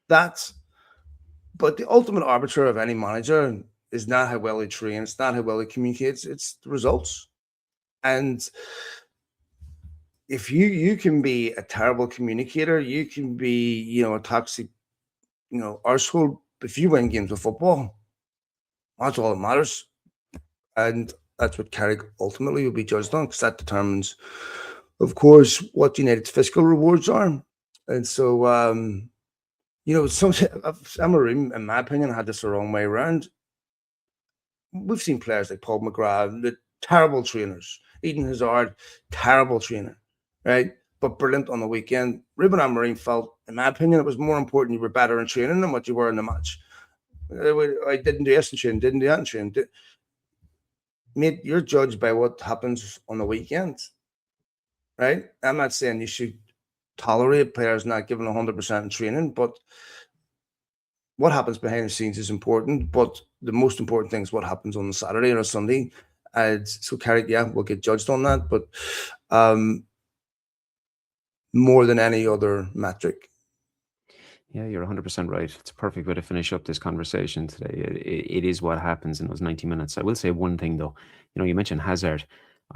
that. But the ultimate arbiter of any manager is not how well he trains, it's not how well he communicates, it's the results. And if you can be a terrible communicator, you can be, a toxic, arsehole, if you win games of football, that's all that matters. And that's what Carrick ultimately will be judged on, because that determines, of course, what United's fiscal rewards are. And so, Amorim, in my opinion, had this the wrong way around. We've seen players like Paul McGrath, the terrible trainers. Eden Hazard, terrible trainer, right? But brilliant on the weekend. Ruben Amorim felt, in my opinion, it was more important you were better in training than what you were in the match. I didn't do this in training, didn't do that in training. Mate, you're judged by what happens on the weekend, right? I'm not saying you should tolerate players not giving 100% in training, but what happens behind the scenes is important. But the most important thing is what happens on a Saturday or a Sunday. So Carrick, we'll get judged on that, but more than any other metric. Yeah, you're 100% right. It's a perfect way to finish up this conversation today. It is what happens in those 90 minutes. I will say one thing, though. You mentioned Hazard.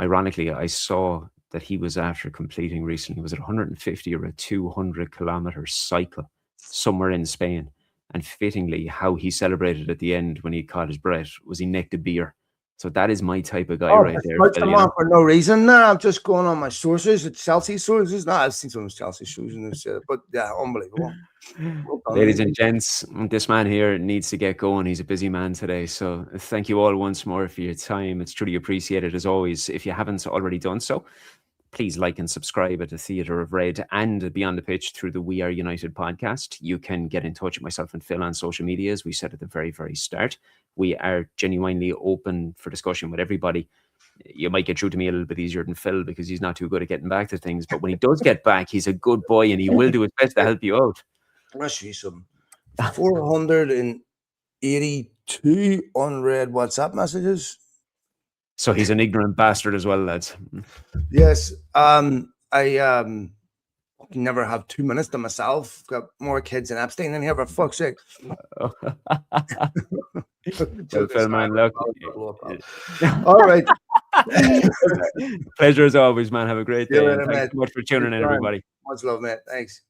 Ironically, I saw that he was after completing recently, was it 150 or a 200-kilometer cycle somewhere in Spain? And fittingly, how he celebrated at the end when he caught his breath was he necked a beer. So that is my type of guy right there. Phil, for no reason. No, I'm just going on my sources. It's Chelsea sources. No, I've seen some of Chelsea sources, but yeah, unbelievable. Ladies and gents, this man here needs to get going. He's a busy man today. So thank you all once more for your time. It's truly appreciated as always. If you haven't already done so, please like and subscribe at the Theatre of Red and Beyond the Pitch through the We Are United podcast. You can get in touch with myself and Phil on social media, as we said at the very, very start. We are genuinely open for discussion with everybody. You might get through to me a little bit easier than Phil because he's not too good at getting back to things. But when he does get back, he's a good boy and he will do his best to help you out. Let's see some 482 unread WhatsApp messages. So he's an ignorant bastard as well, lads. Yes. I never have 2 minutes to myself. Got more kids than Epstein in here, for fuck's sake. Well, Phil, man, look. All right. Pleasure as always, man. Have a great day. Later, Thanks so much for tuning in, everybody. Much love, mate. Thanks.